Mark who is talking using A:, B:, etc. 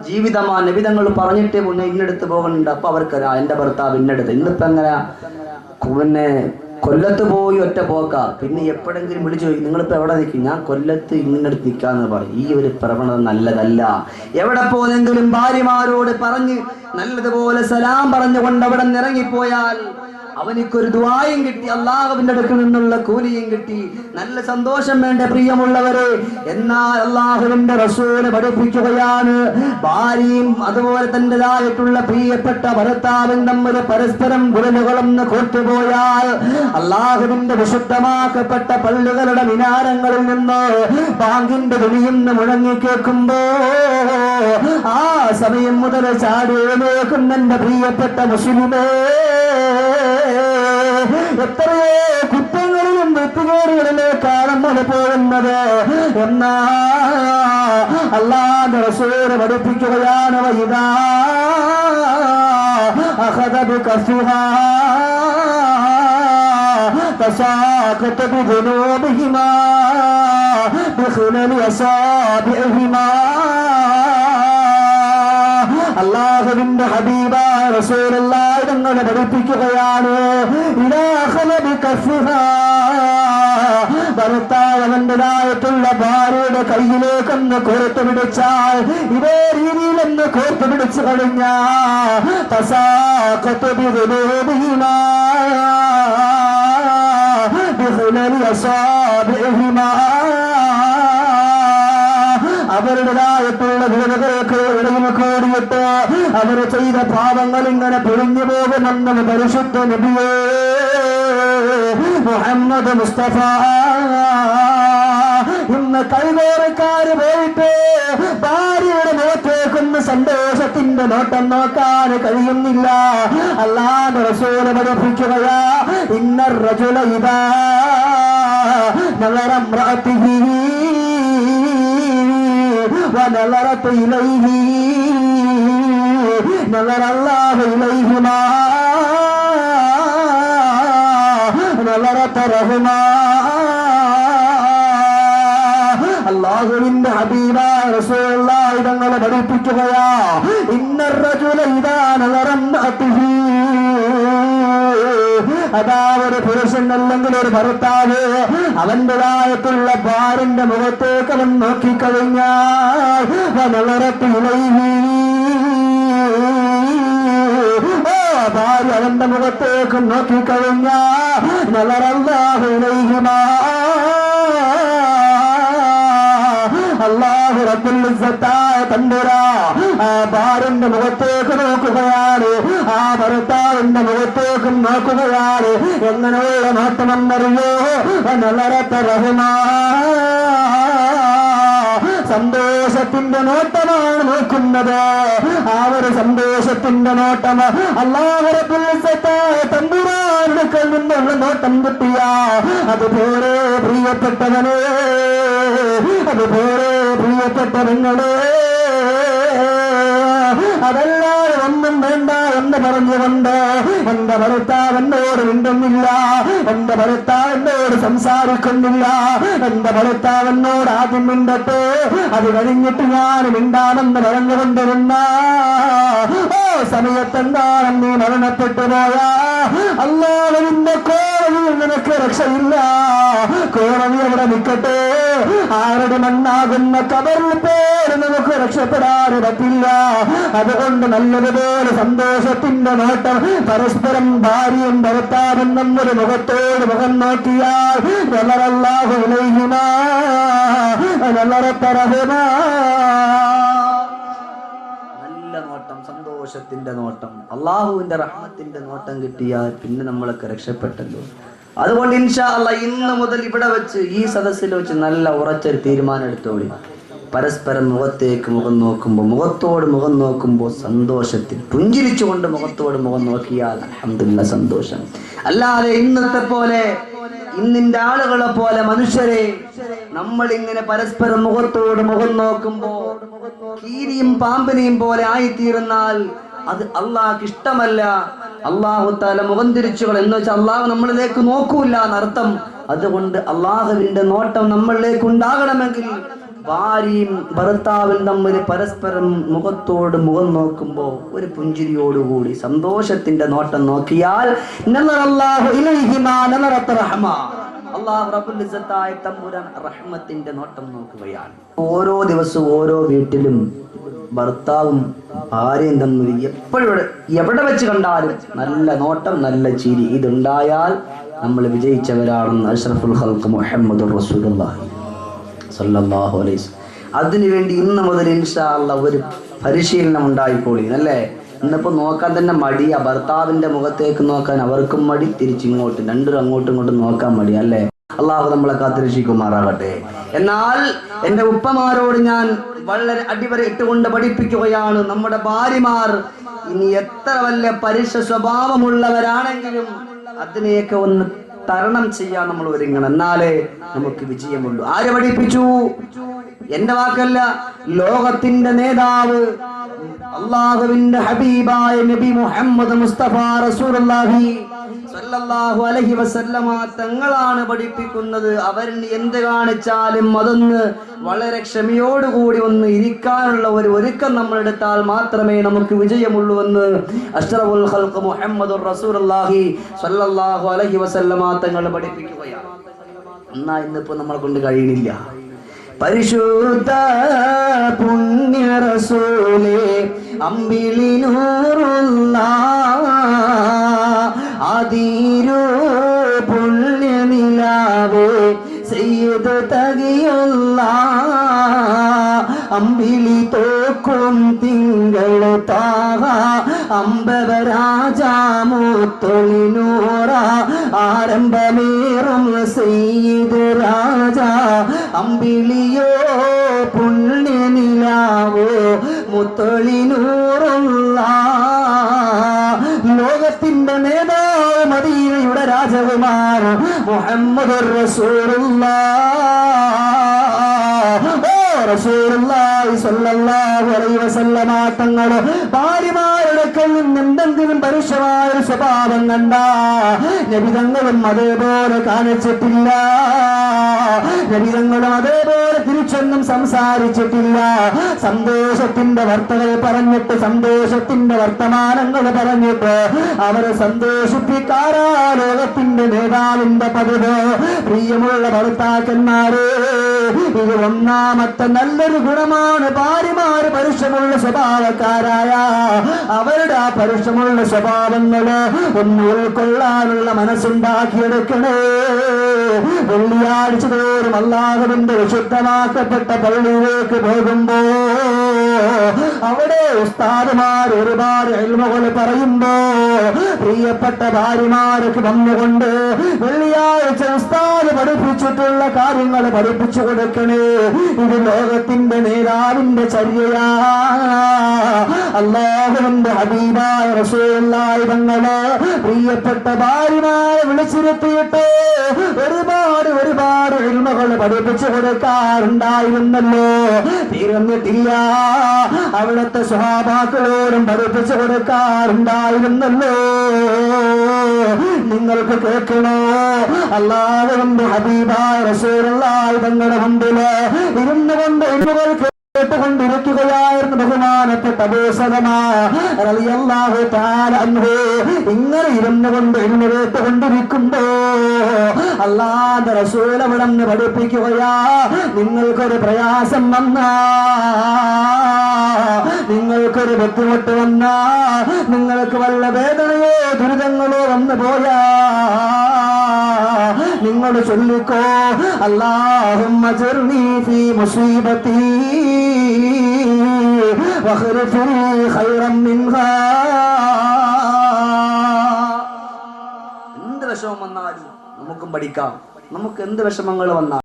A: ജീവിതമാണ്. നബിതങ്ങൾ പറഞ്ഞിട്ടേ പിന്നെ ഇന്നെടുത്ത് പോകുന്നുണ്ട്. അപ്പൊ അവർക്കറിയാം എൻ്റെ ഭർത്താവ് ഇന്നെടുത്ത്. ഇന്നിപ്പോ എങ്ങനെ പിന്നെ കൊല്ലത്ത് പോയി ഒറ്റ പോക്ക. പിന്നെ എപ്പോഴെങ്കിലും വിളിച്ചു ചോദിക്കും നിങ്ങളിപ്പോൾ എവിടെ നിൽക്കും? ഞാൻ കൊല്ലത്ത് ഇന്നടുത്ത് നിൽക്കാന്ന് പറയും. ഈ ഒരു പ്രവണത നല്ലതല്ല. എവിടെ പോലെങ്കിലും ഭാര്യമാരോട് പറഞ്ഞ് നല്ലതുപോലെ സലാം പറഞ്ഞുകൊണ്ട് അവിടെ ഇറങ്ങിപ്പോയാൽ അവനിക്കൊരു ദുആയും കിട്ടി, അള്ളാഹുവിന്റെ അടുക്കൽ നിന്നുള്ള കൂലിയും കിട്ടി. നല്ല സന്തോഷം വേണ്ട പ്രിയമുള്ളവരെ. എന്നാൽ അള്ളാഹുവിന്റെ റസൂല് പഠിപ്പിക്കുകയാണ്, ഭാര്യയും അതുപോലെ തന്റേതായിട്ടുള്ള പ്രിയപ്പെട്ട ഭർത്താവും തമ്മിൽ പരസ്പരം വിരലുകളൊന്ന് കോർത്തുപോയാൽ അള്ളാഹുവിന്റെ വിശുദ്ധമാക്കപ്പെട്ട പള്ളികളുടെ മിനാരങ്ങളിൽ നിന്ന് ബാങ്കിന്റെ ധ്വനിയെന്ന് മുഴങ്ങി കേൾക്കുമ്പോ ആ സമയം മുതൽ ചാടി എഴുന്നേൽക്കുന്ന എന്റെ പ്രിയപ്പെട്ട മുസ്ലിമേ, എത്രയോ കുറ്റങ്ങളിലും വൃത്തികേടുകളിലേക്കാണ് നമ്മൾ പോകുന്നത്. എന്നാ അല്ലാഹുവിന്റെ റസൂൽ പഠിപ്പിക്കുകയാണ്, വഇദാ അഖദ ബികസ്ഫിഹാ തസാഖത ബിദുനൂബിഹിമാ ബിഖിലലി അസാബിഹിമാ. അല്ലാഹുവിന്റെ ഹബീബായ റസൂലുള്ളാഹി തങ്ങൾ പഠിപ്പിക്കുകയാണ്, ഭർത്താവ് അവന്റേതായിട്ടുള്ള ഭാര്യയുടെ കയ്യിലേക്കൊന്ന് കോർത്തു പിടിച്ചാൽ, ഇതേ രീതിയിലൊന്ന് കോർത്തു പിടിച്ചു കഴിഞ്ഞാൽ തസാഖതു ബിദുനൂബിഹിമാ ബിഖിലലി അസാബിഹിമാ, അവരുടേതായിട്ടുള്ള വിരലുകൾക്ക് ഇടയിൽ കൂടിയിട്ട് അവർ ചെയ്ത പാപങ്ങൾ ഇങ്ങനെ പൊളിഞ്ഞു പോകുമെന്ന് പരിശുദ്ധ നബിയേ മുഹമ്മദ് മുസ്തഫ. ഇന്ന് കൈകോറക്കാര് പോയിട്ട് ഭാര്യയുടെ മുഖത്തേക്കൊന്ന് സന്തോഷത്തിന്റെ നോട്ടം നോക്കാൻ കഴിയുന്നില്ല. അല്ലാഹുവിന്റെ റസൂൽ പഠിപ്പിക്കുകയാ, ഇന്ന റജുല ഇദാ നളറ ഇംറഅതിഹി ونظرت إليه نظر الله إليهما نظرت رحما. അല്ലാഹുവിന്റെ ഹബീബായ റസൂലുള്ളാഹി തങ്ങൾ പഠിപ്പിക്കുകയാ, ഇന്ന റജുല ഇദാ നളറ ഇംറഅതിഹി, അതാ ഒരു പുരുഷൻ അല്ലെങ്കിൽ ഒരു ഭർത്താവ് അവന്റേതായിട്ടുള്ള ഭാര്യന്റെ മുഖത്തേക്ക് അവൻ നോക്കിക്കഴിഞ്ഞാൽ ഭാര്യ അവന്റെ മുഖത്തേക്ക് നോക്കിക്കഴിഞ്ഞാൽ നളറല്ലാഹു ഇലൈഹിമാ, അല്ലാഹു റബ്ബുൽ ഇസ്സത്തായ തമ്പുരാൻ ആ ഭാര്യന്റെ മുഖത്തേക്ക് നോക്കുകയാണ്, ആ ഭർത്താവിന്റെ മുഖത്തേക്കും നോക്കുകയാണ്. എങ്ങനെയുള്ള നോട്ടമെന്നറിയോ? നളറത റഹ്മാ, സന്തോഷത്തിന്റെ നോട്ടമാണ് നോക്കുന്നത്. ആ ഒരു സന്തോഷത്തിന്റെ നോട്ടം അല്ലാഹു റബ്ബുൽ ഇസ്സത്തായ തമ്പുരാന്റെ കയ്യിൽ നിന്നുള്ള നോട്ടം കിട്ടിയ അതുപോലെ പ്രിയപ്പെട്ടവനെ, അതുപോലെ പ്രിയപ്പെട്ടവങ്ങളെ, അതല്ലാതെ ഒന്നും വേണ്ട എന്ന് പറഞ്ഞുകൊണ്ട് എന്റെ ഭർത്താവ് എന്നോട് മിണ്ടുന്നില്ല, എന്റെ ഭർത്താവ് എന്നോട് സംസാരിക്കുന്നില്ല, എന്റെ ഭർത്താവ് എന്നോട് ആദ്യം മിണ്ടട്ടെ, അത് കഴിഞ്ഞിട്ട് ഞാൻ മിണ്ടാമെന്ന് പറഞ്ഞുകൊണ്ടിരുന്ന സമയത്തെന്താണ് നീ മരണപ്പെട്ടു പോയാ അല്ലാഹുവിന്റെ കോടതിയിൽ നിനക്ക് രക്ഷയില്ല. കോടതി അവിടെ നിൽക്കട്ടെ, ആരുടെ മണ്ണാകുന്ന കബറിൽ പേര് നമുക്ക് രക്ഷപ്പെടാൻ പറ്റില്ല. അതുകൊണ്ട് നല്ലതുപോലെ സന്തോഷത്തിന്റെ നോട്ടം പരസ്പരം ഭാര്യയും ഭർത്താവും നമ്മുടെ മുഖത്തോട് മുഖം നോക്കിയാൽ നളറല്ലാഹു ഇലൈഹിമാ നളറത റഹ്മാ. നല്ല നോട്ടം, സന്തോഷത്തിന്റെ നോട്ടം, അള്ളാഹുവിന്റെ റഹ്മത്തിന്റെ നോട്ടം കിട്ടിയാൽ പിന്നെ നമ്മളൊക്കെ രക്ഷപ്പെട്ടല്ലോ. അതുകൊണ്ട് ഇൻഷാ അല്ലാഹ് ഇന്ന് മുതൽ ഇവിടെ വെച്ച് ഈ സദസ്സിൽ വെച്ച് നല്ല ഉറച്ചൊരു തീരുമാനം എടുത്തോളി. പരസ്പരം മുഖത്തേക്ക് മുഖം നോക്കുമ്പോൾ, മുഖത്തോട് മുഖം നോക്കുമ്പോൾ സന്തോഷത്തിൽ പുഞ്ചിരിച്ചുകൊണ്ട് മുഖത്തോട് മുഖം നോക്കിയാൽ അൽഹംദുലില്ലാഹ് സന്തോഷം. അല്ലാതെ ഇന്നത്തെ പോലെ ഇന്നിന്റെ ആളുകളെ പോലെ മനുഷ്യരെ നമ്മൾ ഇങ്ങനെ പരസ്പരം മുഖത്തോട് മുഖം നോക്കുമ്പോൾ കീരിയും പാമ്പിനെയും പോലെ ആയിത്തീർന്നാൽ അത് അള്ളാഹ്ക്ക് ഇഷ്ടമല്ല. അല്ലാഹു തആല മുഖം തിരിച്ചുകൾ എന്ന് വെച്ചാൽ അള്ളാഹു നമ്മളിലേക്ക് നോക്കൂല എന്നർത്ഥം. അതുകൊണ്ട് അള്ളാഹുവിന്റെ നോട്ടം നമ്മളിലേക്ക് ഉണ്ടാകണമെങ്കിൽ ഭാര്യയും ഭർത്താവും തമ്മിൽ പരസ്പരം മുഖത്തോട് മുഖം നോക്കുമ്പോൾ ഒരു പുഞ്ചിരിയോടുകൂടി സന്തോഷത്തിന്റെ നോട്ടം നോക്കിയാൽ അല്ലാഹു റബ്ബുൽ ഇസ്സത്തായ തമ്പുരാൻ റഹ്മത്തിന്റെ നോട്ടം നോക്കുകയാണ്. ഓരോ ദിവസവും ഓരോ വീട്ടിലും ഭർത്താവും ഭാര്യയും തമ്മിൽ എപ്പോഴും എവിടെ വെച്ച് കണ്ടാലും നല്ല നോട്ടം, നല്ല ചിരി, ഇതുണ്ടായാൽ നമ്മൾ വിജയിച്ചവരാണെന്ന് അഷ്റഫുൽ ഖൽഖ് മുഹമ്മദുർ റസൂലുള്ളാഹി സല്ലല്ലാഹു അലൈഹി വസല്ലം. അതിനുവേണ്ടി ഇന്ന് മുതൽ ഇൻഷാ അല്ലാഹ് ഒരു പരിശീലനം ഉണ്ടായിക്കോളി അല്ലേ. ഇന്നിപ്പോൾ നോക്കാൻ തന്നെ മടിയാ, ഭർത്താവിന്റെ മുഖത്തേക്ക് നോക്കാൻ അവർക്കും മടി, തിരിച്ചിങ്ങോട്ട് രണ്ടും അങ്ങോട്ടും ഇങ്ങോട്ടും നോക്കാൻ മടി അല്ലേ. അള്ളാഹു നമ്മളെ കാത്തിരക്ഷിക്കുമാറാകട്ടെ. എന്നാൽ എൻ്റെ ഉപ്പമാരോട് ഞാൻ വളരെ അടിവര ഇട്ടുകൊണ്ട് പഠിപ്പിക്കുകയാണ്, നമ്മുടെ ഭാര്യമാർ ഇനി എത്ര വലിയ പരുഷ സ്വഭാവമുള്ളവരാണെങ്കിലും അതിനെയൊക്കെ ഒന്ന് തരണം ചെയ്യാൻ നമ്മൾ ഒരുങ്ങണം, എന്നാലേ നമുക്ക് വിജയമുള്ളൂ. ആര് പഠിപ്പിച്ചു? എന്റെ വാക്കല്ല, ലോകത്തിന്റെ നേതാവ് അല്ലാഹുവിന്റെ ഹബീബായ നബി മുഹമ്മദ് മുസ്തഫ റസൂലുള്ളാഹി സല്ലല്ലാഹു അലൈഹി വസല്ലമ തങ്ങളാണ് പഠിപ്പിക്കുന്നത്. അവരിന് എന്ത് കാണിച്ചാലും അതൊന്ന് വളരെ ക്ഷമയോടുകൂടി ഒന്ന് ഇരിക്കാനുള്ള ഒരു ഒരുക്കം നമ്മൾ എടുത്താൽ മാത്രമേ നമുക്ക് വിജയമുള്ളൂ എന്ന് അഷ്റഫുൽ ഖൽഖ് മുഹമ്മദുർ റസൂലുള്ളാഹി സല്ലല്ലാഹു അലൈഹി വസല്ലമ തങ്ങൾ പഠിപ്പിക്കുകയാണ്. എന്നാ ഇന്നിപ്പോ നമ്മളെ കൊണ്ട് കഴിയണില്ല. പരിശുദ്ധ പുണ്യ റസൂലേ അമ്പിളി നൂറുല്ലാഹ് ആദിരു പുണ്യ നിലാവേ സയ്യിദ് തഖിയുല്ലാഹ് അമ്പിളി തോക്കും തിങ്കൾ താഹ അമ്പവരാജാമുത്തൊളിനൂറ ആരംഭമേറും സയ്യിദ് രാജ അമ്പിളിയോ പുണ്യ നിലാവോ മുത്തൊളിനൂറുല്ലാഹ്. ലോകത്തിന്റെ നേതാവ് മദീനയുടെ രാജകുമാരൻ മുഹമ്മദുർ റസൂലുള്ളാഹ് റസൂലുള്ളാഹി സ്വല്ലല്ലാഹു അലൈഹി വസല്ലമ തങ്ങൾ ഭാര്യമാരുടെ കയ്യിൽ എന്തെങ്കിലും പരുഷമായ ഒരു സ്വഭാവം കണ്ട നബി തങ്ങളും അതേപോലെ കാണിച്ചിട്ടില്ല. നബി തങ്ങളും അതേപോലെ തിരിച്ചൊന്നും സംസാരിച്ചിട്ടില്ല. സന്തോഷത്തിന്റെ വാർത്തകൾ പറഞ്ഞിട്ട്, സന്തോഷത്തിന്റെ വർത്തമാനങ്ങൾ പറഞ്ഞിട്ട് അവരെ സന്തോഷിപ്പിക്കാറാ ലോകത്തിന്റെ നേതാവിന്റെ പതിവ്. പ്രിയമുള്ള ഭർത്താക്കന്മാരെ, ഇത് ഒന്നാമത്തെ നല്ലൊരു ഗുണമാണ്. ഭാര്യമാര് പരുഷമുള്ള സ്വഭാവക്കാരായ അവരുടെ ആ പരുഷമുള്ള സ്വഭാവങ്ങള് ഒന്ന് ഉൾക്കൊള്ളാനുള്ള മനസ്സുണ്ടാക്കിയെടുക്കണേ. വെള്ളിയാഴ്ച തോറും അല്ലാഹുവിന്റെ വിശുദ്ധമാക്കപ്പെട്ട പള്ളിയിലേക്ക് പോകുമ്പോ അവിടെ ഉസ്താദുമാർ ഒരുപാട് ഇൽമുകൾ പറയുമ്പോ പ്രിയപ്പെട്ട ഭാര്യമാർക്ക് വന്നുകൊണ്ട് വെള്ളിയാഴ്ച ഉസ്താദ് പഠിപ്പിച്ചിട്ടുള്ള കാര്യങ്ങൾ പഠിപ്പിച്ചു കൊടുക്കണേ. ഇത് ലോകത്തിന്റെ നേതാവിന്റെ ചര്യയാ. അല്ലാഹുവിന്റെ ഹബീബായ റസൂലുള്ളാഹി തങ്ങള് പ്രിയപ്പെട്ട ഭാര്യമാരെ വിളിച്ചിരുത്തിയിട്ട് ഒരുപാട് ഒരുപാട് ഇൽമുകൾ പഠിപ്പിച്ചു കൊടുക്കാറുണ്ടായിരുന്നല്ലോ. തീർന്നിട്ടില്ല, അവിടുത്തെ സ്വഹാബാക്കളോടും പഠിപ്പിച്ചു കൊടുക്കാറുണ്ടായിരുന്നല്ലോ. നിങ്ങൾക്ക് കേൾക്കണോ? അല്ലാഹുവിന്റെ ഹബീബായ റസൂലുള്ളാഹി തങ്ങളുടെ മുമ്പില് ഇരുന്നു കൊണ്ട് ഇൽമുകൾ കേട്ടുകൊണ്ടിരിക്കുകയായിരുന്നു ബഹുമാനപ്പെട്ട അബൂ സലമ റളിയല്ലാഹു തആല അൻഹു. ഇങ്ങനെ ഇരുന്നു കൊണ്ട് ഇൽമു കേട്ടുകൊണ്ടിരിക്കുമ്പോ അല്ലാഹുവിന്റെ റസൂൽ അവിടുന്ന് പഠിപ്പിക്കുകയാ, നിങ്ങൾക്കൊരു പ്രയാസം വന്നാ, നിങ്ങൾക്കൊരു ബുദ്ധിമുട്ട് വന്നാ, നിങ്ങൾക്ക് വല്ല വേദനയോ ദുരിതങ്ങളോ വന്നു പോയാ നിങ്ങൾ ചൊല്ലിക്കോ, അല്ലാഹുമ്മ ജർനി ഫീ മുസീബത്തി വഖ്രിഫ് ലീ ഖൈറൻ മിൻഹാ. എന്ത് വിഷമം വന്നാലും നമുക്കും പഠിക്കാം. നമുക്ക് എന്ത് വിഷമങ്ങൾ വന്നാലും